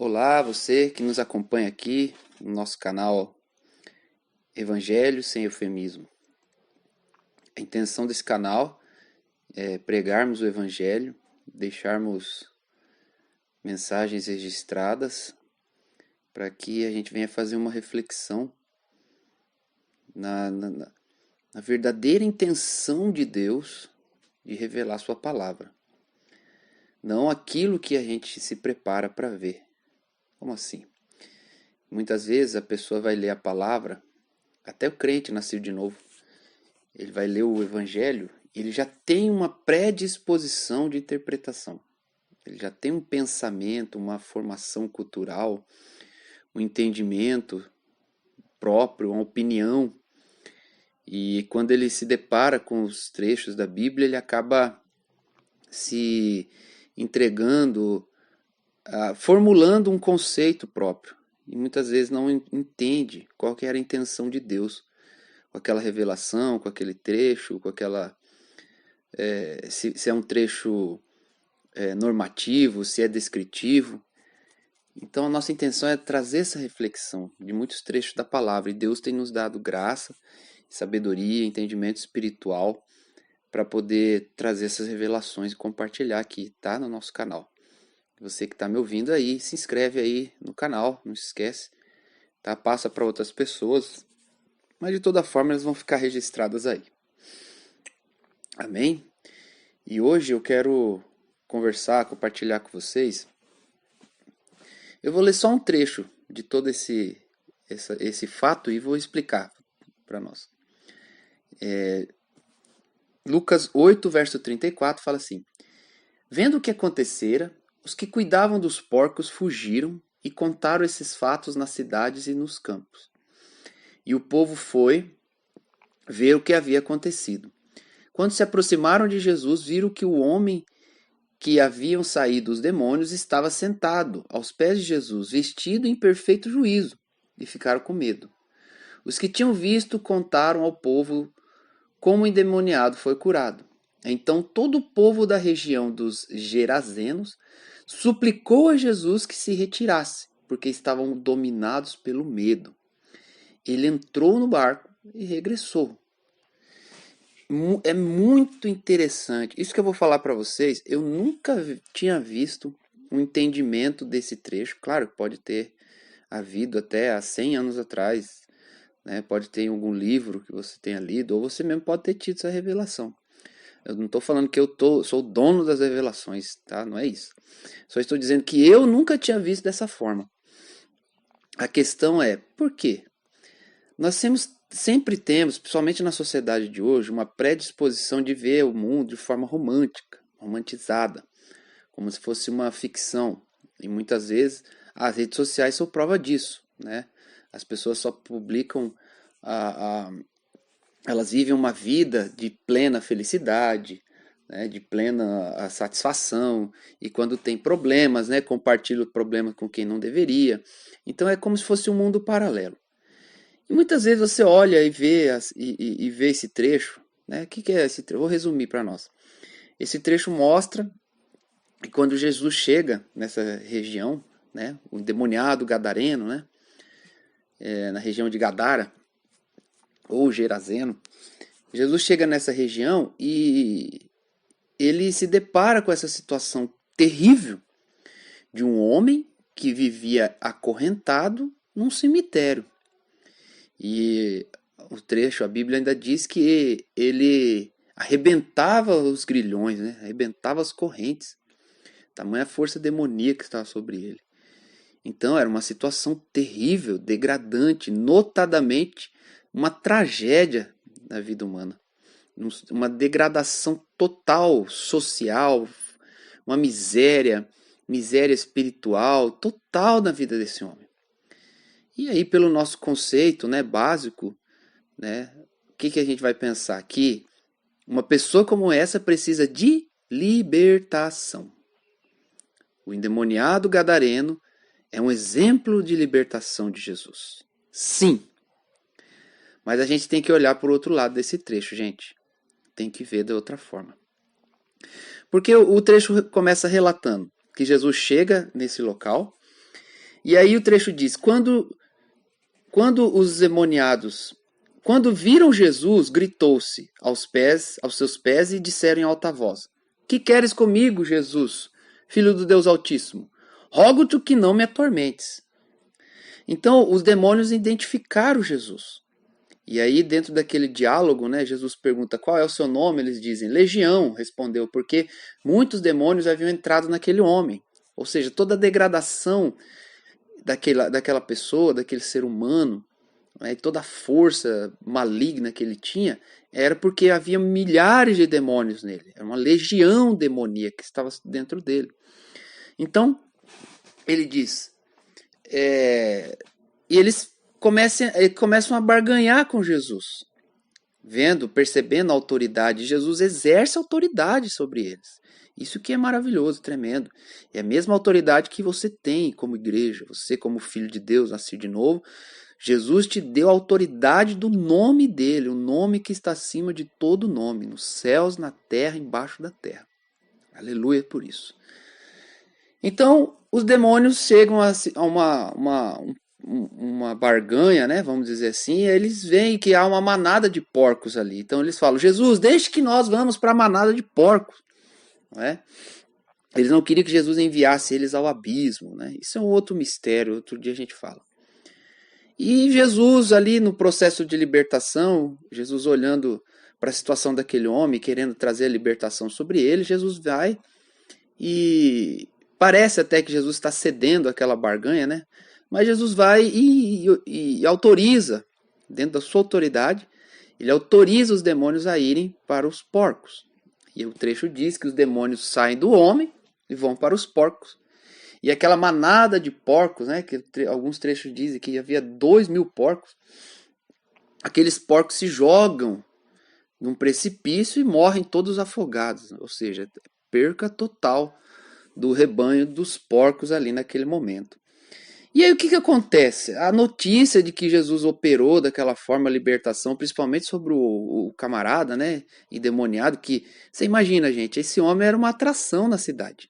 Olá, você que nos acompanha aqui no nosso canal Evangelho sem Eufemismo. A intenção desse canal é pregarmos o Evangelho, deixarmos mensagens registradas para que a gente venha fazer uma reflexão na verdadeira intenção de Deus de revelar Sua palavra. Não aquilo que a gente se prepara para ver. Como assim? Muitas vezes a pessoa vai ler a palavra, até o crente nascido de novo, ele vai ler o Evangelho, ele já tem uma predisposição de interpretação. Ele já tem um pensamento, uma formação cultural, um entendimento próprio, uma opinião. E quando ele se depara com os trechos da Bíblia, ele acaba se entregando, formulando um conceito próprio. E muitas vezes não entende qual que era a intenção de Deus com aquela revelação, com aquele trecho, com aquela... se é um trecho normativo, se é descritivo. Então a nossa intenção é trazer essa reflexão de muitos trechos da palavra. E Deus tem nos dado graça, sabedoria, entendimento espiritual para poder trazer essas revelações e compartilhar aqui, tá? No nosso canal. Você que está me ouvindo aí, se inscreve aí no canal, não se esquece, tá? Passa para outras pessoas, mas de toda forma elas vão ficar registradas aí. Amém? E hoje eu quero conversar, compartilhar com vocês. Eu vou ler só um trecho de todo esse fato e vou explicar para nós. Lucas 8, verso 34 fala assim: Vendo o que acontecera, os que cuidavam dos porcos fugiram e contaram esses fatos nas cidades e nos campos. E o povo foi ver o que havia acontecido. Quando se aproximaram de Jesus, viram que o homem que haviam saído os demônios estava sentado aos pés de Jesus, vestido em perfeito juízo, e ficaram com medo. Os que tinham visto contaram ao povo como o endemoniado foi curado. Então todo o povo da região dos Gerazenos suplicou a Jesus que se retirasse, porque estavam dominados pelo medo. Ele entrou no barco e regressou. É muito interessante. Isso que eu vou falar para vocês, eu nunca tinha visto um entendimento desse trecho. Claro que pode ter havido até há 100 anos atrás, né? Pode ter em algum livro que você tenha lido, ou você mesmo pode ter tido essa revelação. Eu não estou falando que eu sou o dono das revelações, tá? Não é isso. Só estou dizendo que eu nunca tinha visto dessa forma. A questão é, por quê? Nós sempre temos, principalmente na sociedade de hoje, uma predisposição de ver o mundo de forma romântica, romantizada, como se fosse uma ficção. E muitas vezes as redes sociais são prova disso, né? As pessoas só publicam, elas vivem uma vida de plena felicidade, né? De plena satisfação, e quando tem problemas, né? Compartilham o problema com quem não deveria. Então é como se fosse um mundo paralelo. E muitas vezes você olha e vê esse trecho, né? O que é esse trecho? Vou resumir para nós. Esse trecho mostra que quando Jesus chega nessa região, né? O endemoniado gadareno, né? Na região de Gadara, ou Gerazeno, Jesus chega nessa região e ele se depara com essa situação terrível de um homem que vivia acorrentado num cemitério. E o trecho, a Bíblia ainda diz que ele arrebentava os grilhões, né? Arrebentava as correntes. Tamanha força demoníaca que estava sobre ele. Então era uma situação terrível, degradante, notadamente uma tragédia na vida humana. Uma degradação total social, uma miséria espiritual total na vida desse homem. E aí, pelo nosso conceito, né, básico, né, o que a gente vai pensar aqui? Uma pessoa como essa precisa de libertação. O endemoniado gadareno é um exemplo de libertação de Jesus. Sim. Mas a gente tem que olhar por outro lado desse trecho, gente. Tem que ver de outra forma. Porque o trecho começa relatando que Jesus chega nesse local E aí o trecho diz, quando os demoniados, quando viram Jesus, gritou-se aos seus pés e disseram em alta voz, que queres comigo, Jesus, filho do Deus Altíssimo? Rogo-te que não me atormentes. Então, os demônios identificaram Jesus. E aí, dentro daquele diálogo, né, Jesus pergunta, qual é o seu nome? Eles dizem, Legião, respondeu, porque muitos demônios haviam entrado naquele homem. Ou seja, toda a degradação daquela pessoa, daquele ser humano, né, toda a força maligna que ele tinha, era porque havia milhares de demônios nele. Era uma legião demoníaca que estava dentro dele. Então, ele diz, e eles começam a barganhar com Jesus, percebendo a autoridade. Jesus exerce autoridade sobre eles. Isso que é maravilhoso, tremendo. É a mesma autoridade que você tem como igreja, você como filho de Deus, nascido de novo. Jesus te deu a autoridade do nome dele, o nome que está acima de todo nome, nos céus, na terra, embaixo da terra. Aleluia por isso. Então, os demônios chegam a uma barganha, né, vamos dizer assim, e eles veem que há uma manada de porcos ali. Então eles falam, Jesus, deixe que nós vamos para a manada de porcos. Né? Eles não queriam que Jesus enviasse eles ao abismo. Né? Isso é um outro mistério, outro dia a gente fala. E Jesus ali no processo de libertação, Jesus olhando para a situação daquele homem, querendo trazer a libertação sobre ele, Jesus vai e parece até que Jesus está cedendo aquela barganha, né? Mas Jesus vai e autoriza, dentro da sua autoridade, ele autoriza os demônios a irem para os porcos. E o trecho diz que os demônios saem do homem e vão para os porcos. E aquela manada de porcos, né, que alguns trechos dizem que havia 2.000 porcos, aqueles porcos se jogam num precipício e morrem todos afogados. Ou seja, perca total do rebanho dos porcos ali naquele momento. E aí o que acontece? A notícia de que Jesus operou daquela forma a libertação, principalmente sobre o camarada, né, endemoniado, que você imagina, gente, esse homem era uma atração na cidade.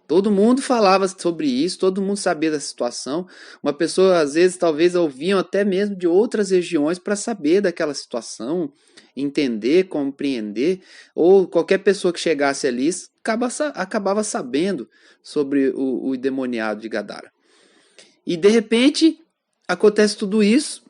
Todo mundo falava sobre isso, todo mundo sabia da situação. Uma pessoa, às vezes, talvez ouviam até mesmo de outras regiões para saber daquela situação, entender, compreender, ou qualquer pessoa que chegasse ali acabava sabendo sobre o endemoniado de Gadara. E de repente acontece tudo isso,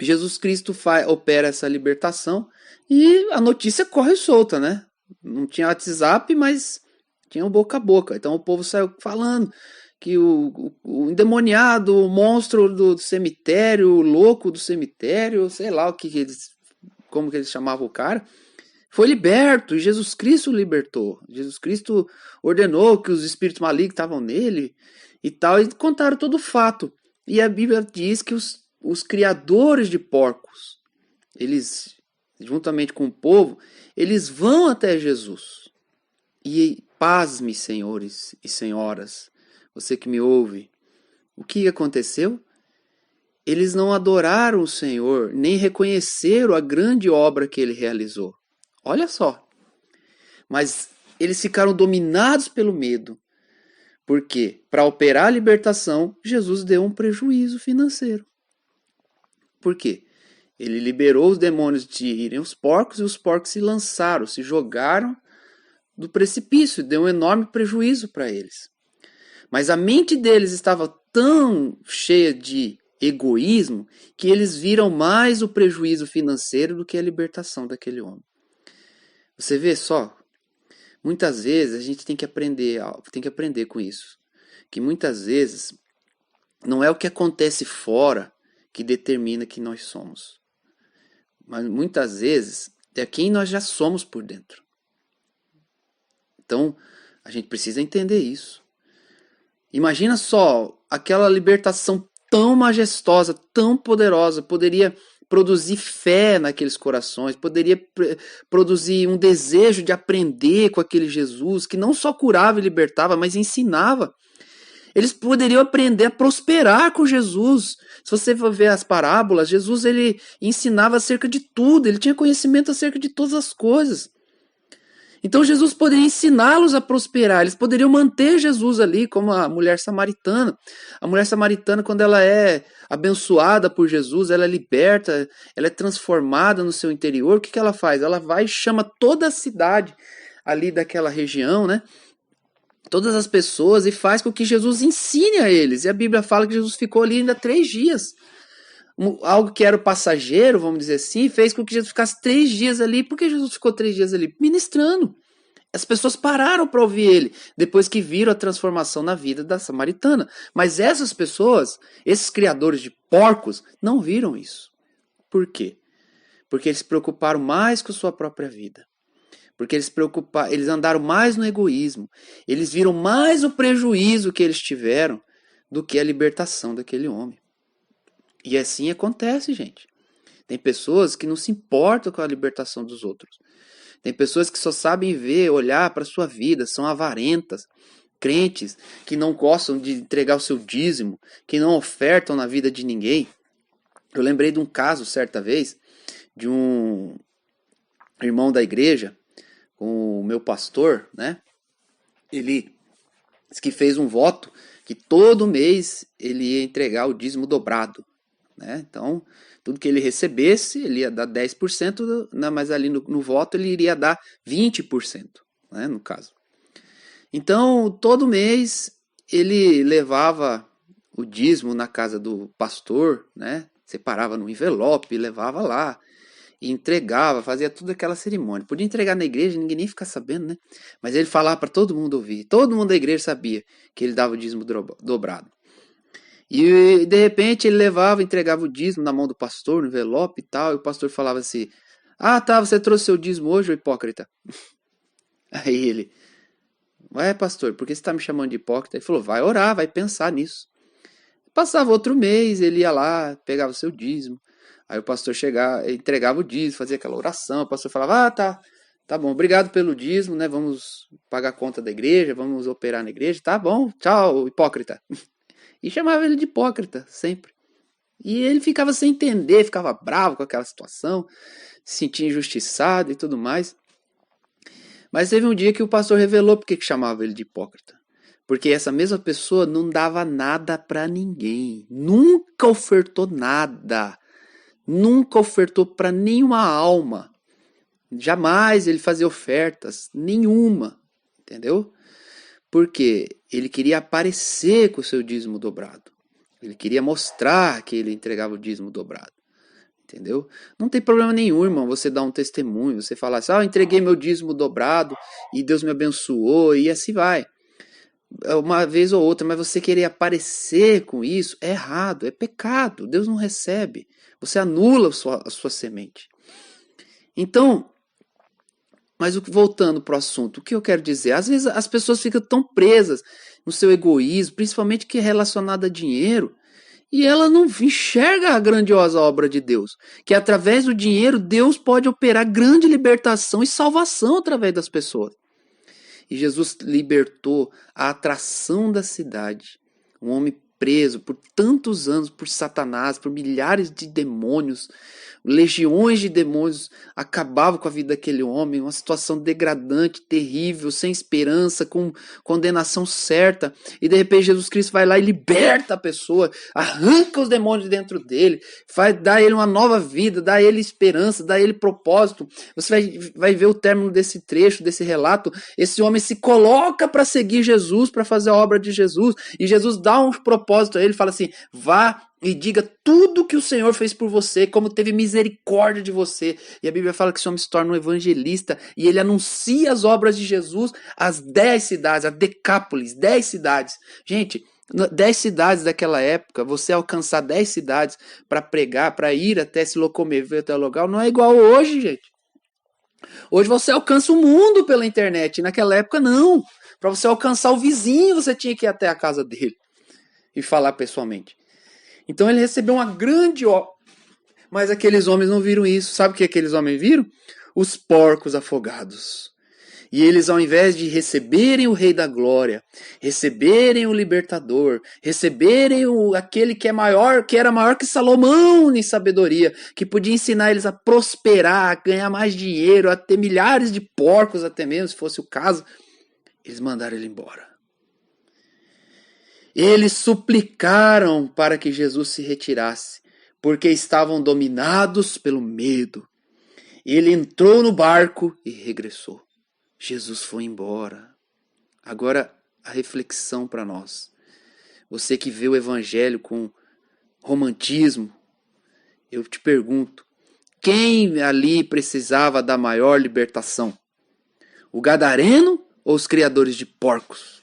Jesus Cristo opera essa libertação e a notícia corre solta, né? Não tinha WhatsApp, mas tinha um boca a boca. Então o povo saiu falando que o endemoniado, o monstro do cemitério, o louco do cemitério, sei lá como que eles chamavam o cara, foi liberto, e Jesus Cristo o libertou. Jesus Cristo ordenou que os espíritos malignos estavam nele e tal, e contaram todo o fato. E a Bíblia diz que os criadores de porcos, eles, juntamente com o povo, eles vão até Jesus. E pasme, senhores e senhoras, você que me ouve, o que aconteceu? Eles não adoraram o Senhor, nem reconheceram a grande obra que ele realizou. Olha só. Mas eles ficaram dominados pelo medo. Porque, para operar a libertação, Jesus deu um prejuízo financeiro. Por quê? Ele liberou os demônios de irem aos porcos e os porcos se lançaram, se jogaram do precipício, deu um enorme prejuízo para eles. Mas a mente deles estava tão cheia de egoísmo que eles viram mais o prejuízo financeiro do que a libertação daquele homem. Você vê só, muitas vezes a gente tem que aprender com isso, que muitas vezes não é o que acontece fora que determina quem nós somos, mas muitas vezes é quem nós já somos por dentro. Então, a gente precisa entender isso. Imagina só, aquela libertação tão majestosa, tão poderosa, poderia produzir fé naqueles corações, poderia produzir um desejo de aprender com aquele Jesus, que não só curava e libertava, mas ensinava. Eles poderiam aprender a prosperar com Jesus. Se você for ver as parábolas, Jesus ele ensinava acerca de tudo, ele tinha conhecimento acerca de todas as coisas. Então Jesus poderia ensiná-los a prosperar, eles poderiam manter Jesus ali, como a mulher samaritana. A mulher samaritana, quando ela é abençoada por Jesus, ela é liberta, ela é transformada no seu interior, o que ela faz? Ela vai e chama toda a cidade ali daquela região, né? Todas as pessoas, e faz com que Jesus ensine a eles. E a Bíblia fala que Jesus ficou ali ainda 3 dias. Algo que era o passageiro, vamos dizer assim, fez com que Jesus ficasse 3 dias ali. Por que Jesus ficou 3 dias ali? Ministrando. As pessoas pararam para ouvir ele, depois que viram a transformação na vida da samaritana. Mas essas pessoas, esses criadores de porcos, não viram isso. Por quê? Porque eles se preocuparam mais com a sua própria vida. Porque eles andaram mais no egoísmo. Eles viram mais o prejuízo que eles tiveram do que a libertação daquele homem. E assim acontece, gente. Tem pessoas que não se importam com a libertação dos outros. Tem pessoas que só sabem ver, olhar para a sua vida, são avarentas, crentes que não gostam de entregar o seu dízimo, que não ofertam na vida de ninguém. Eu lembrei de um caso, certa vez, de um irmão da igreja, com o meu pastor, né? Ele disse que fez um voto que todo mês ele ia entregar o dízimo dobrado, né? Então, tudo que ele recebesse, ele ia dar 10%, né? Mas ali no voto ele iria dar 20%, né? No caso. Então, todo mês ele levava o dízimo na casa do pastor, né? Separava no envelope, levava lá. E entregava, fazia toda aquela cerimônia. Podia entregar na igreja, ninguém nem ficar sabendo, né? Mas ele falava para todo mundo ouvir. Todo mundo da igreja sabia que ele dava o dízimo dobrado. E de repente ele levava, entregava o dízimo na mão do pastor, no envelope e tal. E o pastor falava assim: "Ah, tá, você trouxe seu dízimo hoje, ô hipócrita?" Aí ele: "Ué, pastor, por que você está me chamando de hipócrita?" Ele falou: "Vai orar, vai pensar nisso." Passava outro mês, ele ia lá, pegava o seu dízimo. Aí o pastor chegava, entregava o dízimo, fazia aquela oração. O pastor falava: "Ah, tá bom, obrigado pelo dízimo, né? Vamos pagar a conta da igreja, vamos operar na igreja, tá bom, tchau, hipócrita." E chamava ele de hipócrita, sempre. E ele ficava sem entender, ficava bravo com aquela situação, se sentia injustiçado e tudo mais. Mas teve um dia que o pastor revelou porque que chamava ele de hipócrita. Porque essa mesma pessoa não dava nada para ninguém, nunca ofertou nada. Nunca ofertou para nenhuma alma. Jamais ele fazia ofertas, nenhuma, entendeu? Porque ele queria aparecer com o seu dízimo dobrado. Ele queria mostrar que ele entregava o dízimo dobrado, entendeu? Não tem problema nenhum, irmão, você dar um testemunho, você falar assim: "Ah, eu entreguei meu dízimo dobrado e Deus me abençoou", e assim vai. Uma vez ou outra, mas você querer aparecer com isso é errado, é pecado. Deus não recebe. Você anula a sua semente. Então, mas voltando para o assunto, o que eu quero dizer? Às vezes as pessoas ficam tão presas no seu egoísmo, principalmente que é relacionado a dinheiro, e ela não enxerga a grandiosa obra de Deus. Que através do dinheiro, Deus pode operar grande libertação e salvação através das pessoas. E Jesus libertou a atração da cidade. Um homem preso por tantos anos por Satanás, por milhares de demônios, legiões de demônios acabavam com a vida daquele homem, uma situação degradante, terrível, sem esperança, com condenação certa. E de repente Jesus Cristo vai lá e liberta a pessoa, arranca os demônios de dentro dele, dá a ele uma nova vida, dá a ele esperança, dá a ele propósito. Você vai ver o término desse trecho, desse relato. Esse homem se coloca para seguir Jesus, para fazer a obra de Jesus, e Jesus dá um propósito a ele, fala assim: "Vá e diga tudo que o Senhor fez por você, como teve misericórdia de você." E a Bíblia fala que esse homem se torna um evangelista e ele anuncia as obras de Jesus às 10 cidades, a Decápolis, 10 cidades. Gente, 10 cidades daquela época, você alcançar 10 cidades para pregar, para ir até se locomover até o local, não é igual hoje, gente. Hoje você alcança o mundo pela internet, naquela época não. Para você alcançar o vizinho, você tinha que ir até a casa dele e falar pessoalmente. Então ele recebeu uma grande obra. Mas aqueles homens não viram isso. Sabe o que aqueles homens viram? Os porcos afogados. E eles, ao invés de receberem o Rei da Glória, receberem o Libertador, receberem aquele que é maior, que era maior que Salomão em sabedoria, que podia ensinar eles a prosperar, a ganhar mais dinheiro, a ter milhares de porcos até mesmo, se fosse o caso, eles mandaram ele embora. Eles suplicaram para que Jesus se retirasse, porque estavam dominados pelo medo. Ele entrou no barco e regressou. Jesus foi embora. Agora a reflexão para nós. Você que vê o evangelho com romantismo, eu te pergunto, quem ali precisava da maior libertação? O gadareno ou os criadores de porcos?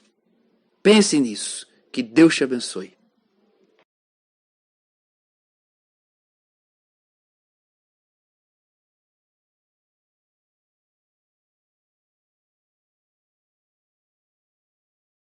Pense nisso. Que Deus te abençoe.